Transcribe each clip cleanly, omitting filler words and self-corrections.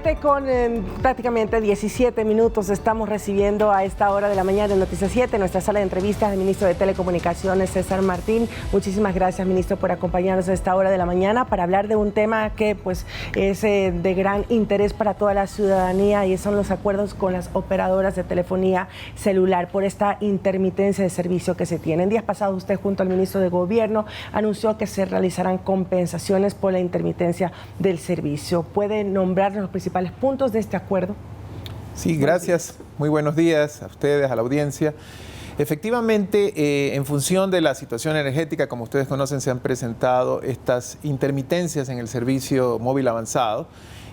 7 con prácticamente 17 minutos estamos recibiendo a esta hora de la mañana de Noticias 7, nuestra sala de entrevistas del ministro de Telecomunicaciones, César Martín. Muchísimas gracias, ministro, por acompañarnos a esta hora de la mañana para hablar de un tema que pues es de gran interés para toda la ciudadanía, y son los acuerdos con las operadoras de telefonía celular por esta intermitencia de servicio que se tiene. En días pasados, usted junto al ministro de Gobierno anunció que se realizarán compensaciones por la intermitencia del servicio. ¿Puede nombrar los principales puntos de este acuerdo? Sí, gracias. Muy buenos días a ustedes, a la audiencia. Efectivamente, en función de la situación energética, como ustedes conocen, se han presentado estas intermitencias en el servicio móvil avanzado,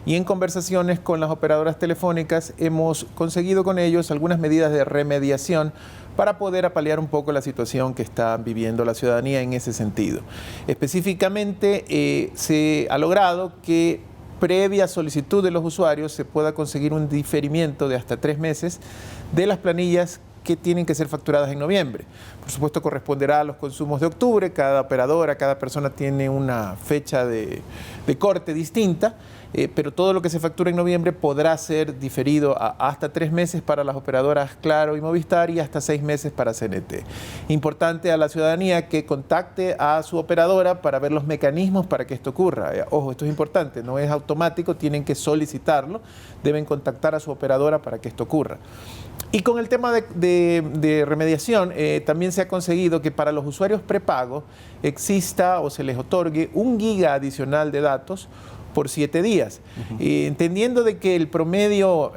y en conversaciones con las operadoras telefónicas hemos conseguido con ellos algunas medidas de remediación para poder apalear un poco la situación que está viviendo la ciudadanía en ese sentido. Específicamente, se ha logrado que previa solicitud de los usuarios se pueda conseguir un diferimiento de hasta 3 meses de las planillas que tienen que ser facturadas en noviembre. Por supuesto, corresponderá a los consumos de octubre. Cada operadora, cada persona tiene una fecha de corte distinta, pero todo lo que se factura en noviembre podrá ser diferido a hasta 3 meses para las operadoras Claro y Movistar y hasta 6 meses para CNT. Importante a la ciudadanía que contacte a su operadora para ver los mecanismos para que esto ocurra. Ojo, esto es importante, no es automático, tienen que solicitarlo, deben contactar a su operadora para que esto ocurra. Y con el tema de remediación, también se ha conseguido que para los usuarios prepago exista o se les otorgue 1 giga adicional de datos por 7 días. Entendiendo de que el promedio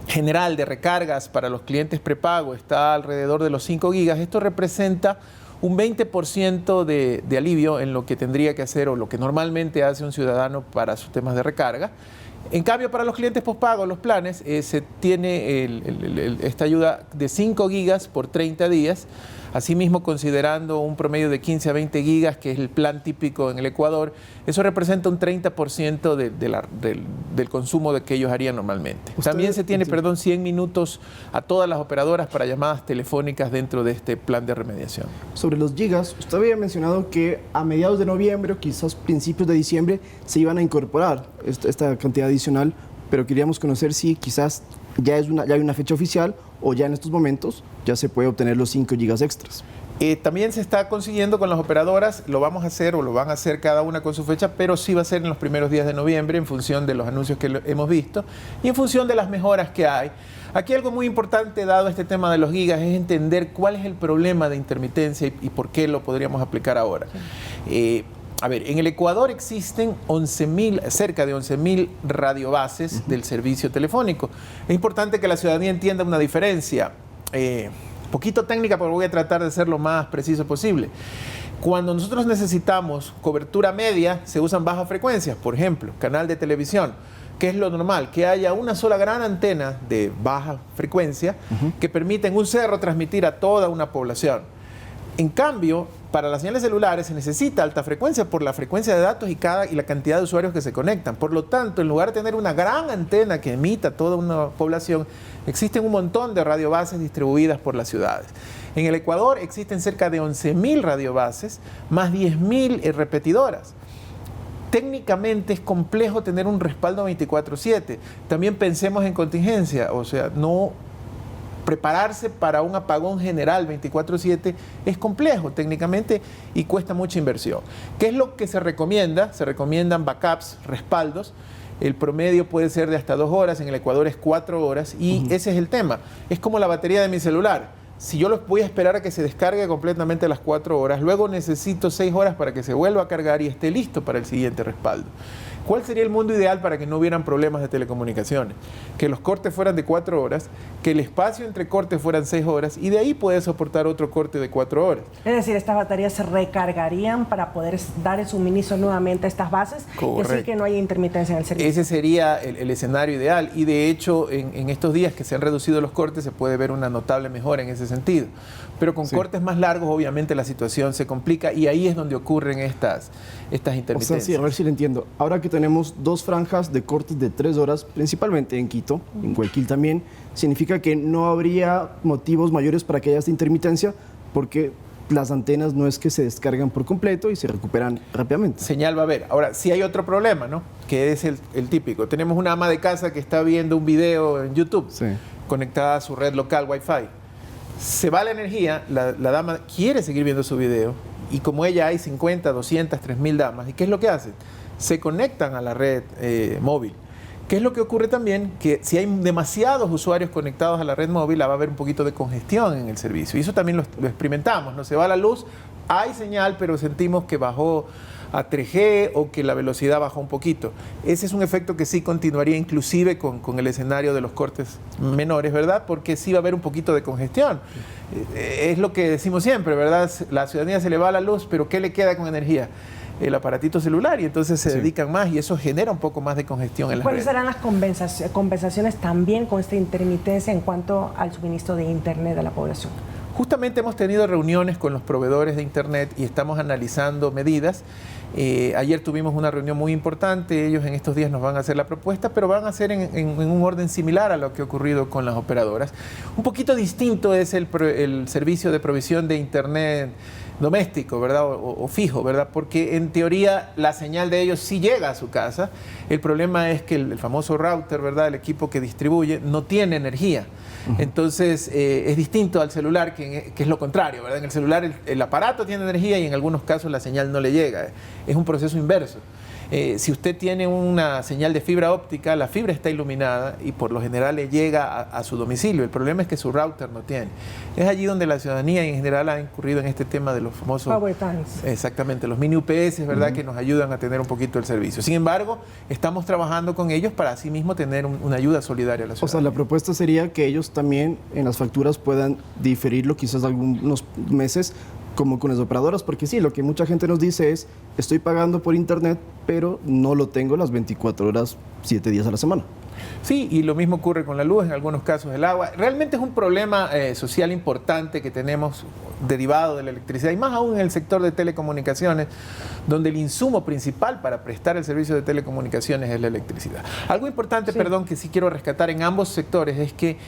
general de recargas para los clientes prepago está alrededor de los 5 gigas, esto representa un 20% de alivio en lo que tendría que hacer o lo que normalmente hace un ciudadano para sus temas de recarga. En cambio, para los clientes postpago, los planes, se tiene esta ayuda de 5 gigas por 30 días. Asimismo, considerando un promedio de 15 a 20 gigas, que es el plan típico en el Ecuador, eso representa un 30% del consumo de que ellos harían normalmente. También se tiene, 100 minutos a todas las operadoras para llamadas telefónicas dentro de este plan de remediación. Sobre los gigas, usted había mencionado que a mediados de noviembre o quizás principios de diciembre se iban a incorporar esta cantidad adicional, pero queríamos conocer si quizás ya hay una fecha oficial o ya en estos momentos ya se puede obtener los 5 gigas extras. También se está consiguiendo con las operadoras, lo vamos a hacer o lo van a hacer cada una con su fecha, pero sí va a ser en los primeros días de noviembre en función de los anuncios que hemos visto y en función de las mejoras que hay. Aquí algo muy importante, dado este tema de los gigas, es entender cuál es el problema de intermitencia y por qué lo podríamos aplicar ahora. A ver, en el Ecuador existen cerca de 11.000 radiobases del servicio telefónico. Es importante que la ciudadanía entienda una diferencia, poquito técnica, pero voy a tratar de ser lo más preciso posible. Cuando nosotros necesitamos cobertura media, se usan bajas frecuencias, por ejemplo, canal de televisión. ¿Qué es lo normal? Que haya una sola gran antena de baja frecuencia que permita en un cerro transmitir a toda una población. En cambio, para las señales celulares se necesita alta frecuencia por la frecuencia de datos y la cantidad de usuarios que se conectan. Por lo tanto, en lugar de tener una gran antena que emita a toda una población, existen un montón de radiobases distribuidas por las ciudades. En el Ecuador existen cerca de 11.000 radiobases, más 10.000 repetidoras. Técnicamente es complejo tener un respaldo 24/7. También pensemos en contingencia, o sea, no prepararse para un apagón general 24/7 es complejo técnicamente y cuesta mucha inversión. ¿Qué es lo que se recomienda? Se recomiendan backups, respaldos. El promedio puede ser de hasta 2 horas, en el Ecuador es 4 horas y ese es el tema. Es como la batería de mi celular. Si yo voy a esperar a que se descargue completamente a las 4 horas, luego necesito 6 horas para que se vuelva a cargar y esté listo para el siguiente respaldo. ¿Cuál sería el mundo ideal para que no hubieran problemas de telecomunicaciones? Que los cortes fueran de 4 horas, que el espacio entre cortes fueran 6 horas y de ahí puede soportar otro corte de 4 horas. Es decir, estas baterías se recargarían para poder dar el suministro nuevamente a estas bases. Correcto. Y así que no hay intermitencia en el servicio. Ese sería el escenario ideal y de hecho en estos días que se han reducido los cortes se puede ver una notable mejora en ese sentido. Pero con cortes más largos obviamente la situación se complica y ahí es donde ocurren estas intermitencias. O sea, sí, a ver si lo entiendo. Ahora que tenemos 2 franjas de cortes de 3 horas, principalmente en Quito, en Guayaquil también, significa que no habría motivos mayores para que haya esta intermitencia porque las antenas no es que se descargan por completo y se recuperan rápidamente. Señal va a haber. Ahora, sí hay otro problema, ¿no? Que es el típico. Tenemos una ama de casa que está viendo un video en YouTube, Sí. conectada a su red local Wi-Fi. Se va la energía, la dama quiere seguir viendo su video, y como ella hay 50, 200, 3.000 damas, ¿y qué es lo que hacen? Se conectan a la red móvil. ¿Qué es lo que ocurre también? Que si hay demasiados usuarios conectados a la red móvil, va a haber un poquito de congestión en el servicio. Y eso también lo experimentamos, ¿no? Se va la luz, hay señal, pero sentimos que bajó a 3G o que la velocidad bajó un poquito. Ese es un efecto que sí continuaría inclusive con el escenario de los cortes menores, ¿verdad? Porque sí va a haber un poquito de congestión. Es lo que decimos siempre, ¿verdad? La ciudadanía se le va la luz, pero ¿qué le queda con energía? El aparatito celular, y entonces se dedican más y eso genera un poco más de congestión en la red. ¿Cuáles serán las compensaciones también con esta intermitencia en cuanto al suministro de Internet a la población? Justamente hemos tenido reuniones con los proveedores de Internet y estamos analizando medidas. Ayer tuvimos una reunión muy importante, ellos en estos días nos van a hacer la propuesta, pero van a hacer en un orden similar a lo que ha ocurrido con las operadoras. Un poquito distinto es el servicio de provisión de Internet doméstico, ¿verdad? O fijo, ¿verdad? Porque en teoría la señal de ellos sí llega a su casa. El problema es que el famoso router, ¿verdad? El equipo que distribuye no tiene energía. Entonces es distinto al celular, que es lo contrario, ¿verdad? En el celular el aparato tiene energía y en algunos casos la señal no le llega. Es un proceso inverso. Si usted tiene una señal de fibra óptica, la fibra está iluminada y por lo general le llega a su domicilio. El problema es que su router no tiene. Es allí donde la ciudadanía en general ha incurrido en este tema de los famosos... Power tanks. Exactamente, los mini UPS, ¿verdad? Que nos ayudan a tener un poquito el servicio. Sin embargo, estamos trabajando con ellos para así mismo tener una ayuda solidaria a la ciudadanía. O sea, la propuesta sería que ellos también en las facturas puedan diferirlo quizás algunos meses, como con las operadoras, porque sí, lo que mucha gente nos dice es, estoy pagando por internet, pero no lo tengo las 24 horas, 7 días a la semana. Sí, y lo mismo ocurre con la luz, en algunos casos el agua. Realmente es un problema social importante que tenemos derivado de la electricidad, y más aún en el sector de telecomunicaciones, donde el insumo principal para prestar el servicio de telecomunicaciones es la electricidad. Algo importante, Sí. perdón, que sí quiero rescatar en ambos sectores es que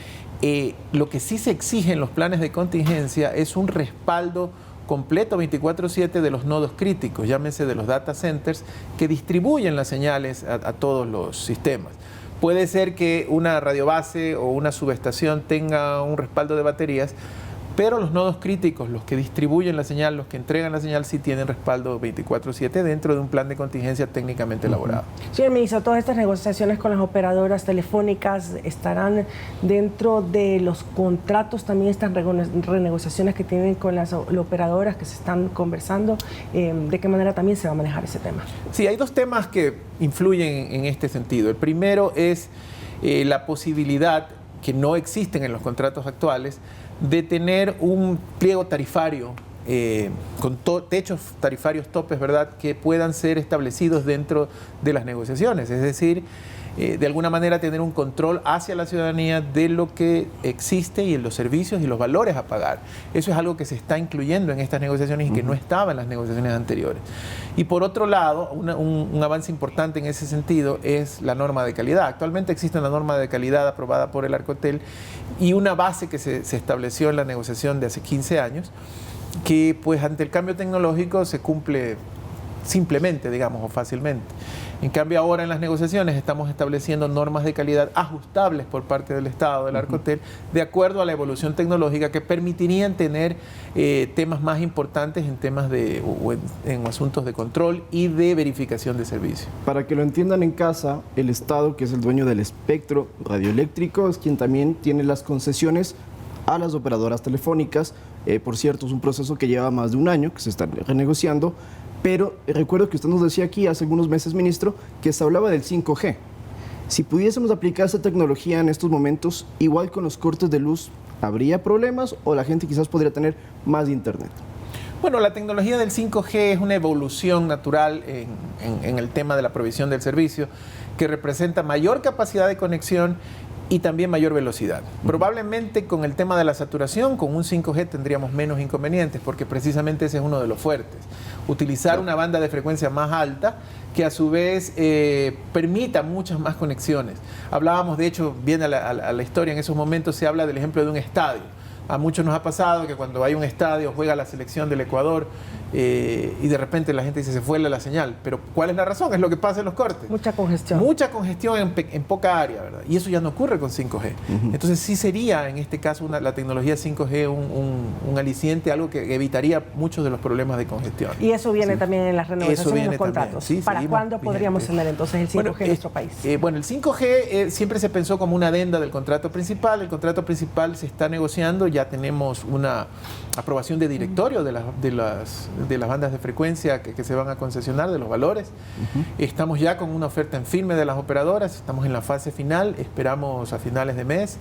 lo que sí se exige en los planes de contingencia es un respaldo completo 24/7 de los nodos críticos, llámese de los data centers, que distribuyen las señales a todos los sistemas. Puede ser que una radiobase o una subestación tenga un respaldo de baterías, pero los nodos críticos, los que distribuyen la señal, los que entregan la señal, sí tienen respaldo 24/7 dentro de un plan de contingencia técnicamente elaborado. Señor ministro, todas estas negociaciones con las operadoras telefónicas estarán dentro de los contratos, también estas renegociaciones que tienen con las operadoras que se están conversando. ¿De qué manera también se va a manejar ese tema? Sí, hay dos temas que influyen en este sentido. El primero es la posibilidad, que no existen en los contratos actuales, de tener un pliego tarifario con techos tarifarios topes, ¿verdad?, que puedan ser establecidos dentro de las negociaciones. Es decir, de alguna manera tener un control hacia la ciudadanía de lo que existe y en los servicios y los valores a pagar. Eso es algo que se está incluyendo en estas negociaciones y que no estaba en las negociaciones anteriores. Y por otro lado, un avance importante en ese sentido es la norma de calidad. Actualmente existe una norma de calidad aprobada por el Arcotel y una base que se estableció en la negociación de hace 15 años, que pues ante el cambio tecnológico se cumple simplemente, digamos, o fácilmente. En cambio, ahora en las negociaciones estamos estableciendo normas de calidad ajustables por parte del Estado, del Arcotel, de acuerdo a la evolución tecnológica, que permitirían tener temas más importantes en temas en asuntos de control y de verificación de servicio. Para que lo entiendan en casa, el Estado, que es el dueño del espectro radioeléctrico, es quien también tiene las concesiones a las operadoras telefónicas. Por cierto, es un proceso que lleva más de un año, que se está renegociando, pero recuerdo que usted nos decía aquí hace algunos meses, ministro, que se hablaba del 5G. Si pudiésemos aplicar esa tecnología en estos momentos, igual con los cortes de luz, ¿habría problemas o la gente quizás podría tener más internet? Bueno, la tecnología del 5G es una evolución natural en el tema de la provisión del servicio, que representa mayor capacidad de conexión y también mayor velocidad. Probablemente con el tema de la saturación, con un 5G tendríamos menos inconvenientes, porque precisamente ese es uno de los fuertes. Utilizar una banda de frecuencia más alta que a su vez permita muchas más conexiones. Hablábamos, de hecho, viene a la historia, en esos momentos se habla del ejemplo de un estadio, A muchos nos ha pasado que cuando hay un estadio, juega la selección del Ecuador y de repente la gente dice se fue la señal. Pero ¿cuál es la razón? Es lo que pasa en los cortes. Mucha congestión. Mucha congestión en poca área, ¿verdad? Y eso ya no ocurre con 5G. Entonces sí sería en este caso la tecnología 5G un aliciente, algo que evitaría muchos de los problemas de congestión. Y eso viene también en las renovaciones de los contratos. Sí, ¿Para cuándo podríamos tener entonces el 5G en nuestro país? Bueno, el 5G siempre se pensó como una adenda del contrato principal. El contrato principal se está negociando, ya tenemos una aprobación de directorio de las bandas de frecuencia que se van a concesionar, de los valores. Estamos ya con una oferta en firme de las operadoras, estamos en la fase final, esperamos a finales de mes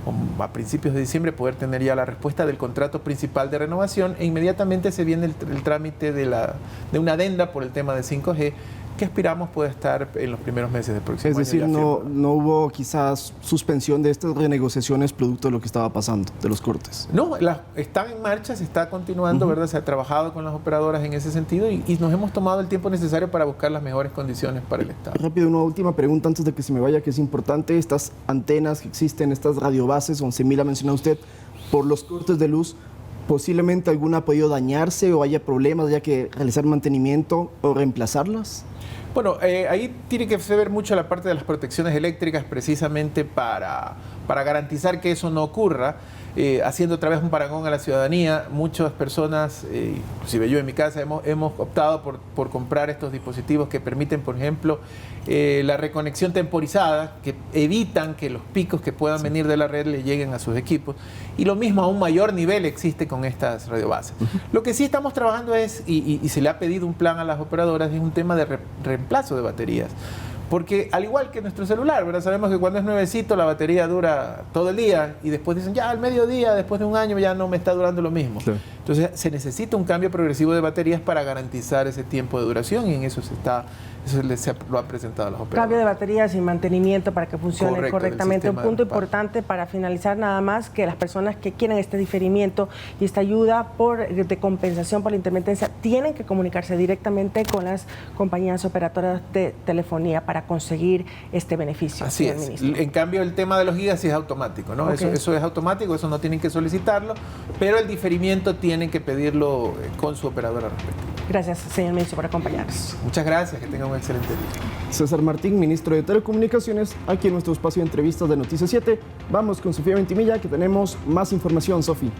o a principios de diciembre poder tener ya la respuesta del contrato principal de renovación e inmediatamente se viene el trámite de una adenda por el tema de 5G que aspiramos puede estar en los primeros meses del próximo año. Es decir, no hubo quizás suspensión de estas renegociaciones producto de lo que estaba pasando, de los cortes. No, están en marcha, se está continuando, ¿verdad? Se ha trabajado con las operadoras en ese sentido y nos hemos tomado el tiempo necesario para buscar las mejores condiciones para el Estado. Rápido, una última pregunta antes de que se me vaya, que es importante. Estas antenas que existen, estas radiobases, 11.000 ha mencionado usted, por los cortes de luz, posiblemente alguna ha podido dañarse o haya problemas, haya que realizar mantenimiento o reemplazarlas. Bueno, ahí tiene que ver mucho la parte de las protecciones eléctricas precisamente para garantizar que eso no ocurra, haciendo otra vez un parangón a la ciudadanía. Muchas personas, inclusive yo en mi casa, hemos optado por comprar estos dispositivos que permiten, por ejemplo, la reconexión temporizada, que evitan que los picos que puedan venir de la red le lleguen a sus equipos. Y lo mismo a un mayor nivel existe con estas radiobases. Lo que sí estamos trabajando es, y se le ha pedido un plan a las operadoras, es un tema de reemplazo de baterías. Porque al igual que nuestro celular, ¿verdad? Sabemos que cuando es nuevecito la batería dura todo el día y después dicen, ya al mediodía, después de un año ya no me está durando lo mismo. Sí. Entonces se necesita un cambio progresivo de baterías para garantizar ese tiempo de duración y en eso lo ha presentado las operadoras. Cambio de baterías y mantenimiento para que funcione correctamente. Un punto importante para finalizar nada más, que las personas que quieren este diferimiento y esta ayuda de compensación por la intermitencia tienen que comunicarse directamente con las compañías operadoras de telefonía para conseguir este beneficio. Así es. Ministro. En cambio, el tema de los gigas sí es automático, ¿no? Okay. Eso es automático, eso no tienen que solicitarlo, pero el diferimiento tienen que pedirlo con su operadora respectiva. Gracias, señor ministro, por acompañarnos. Muchas gracias, que tengan un excelente día. César Martín, ministro de Telecomunicaciones, aquí en nuestro espacio de entrevistas de Noticias 7. Vamos con Sofía Ventimilla, que tenemos más información, Sofía.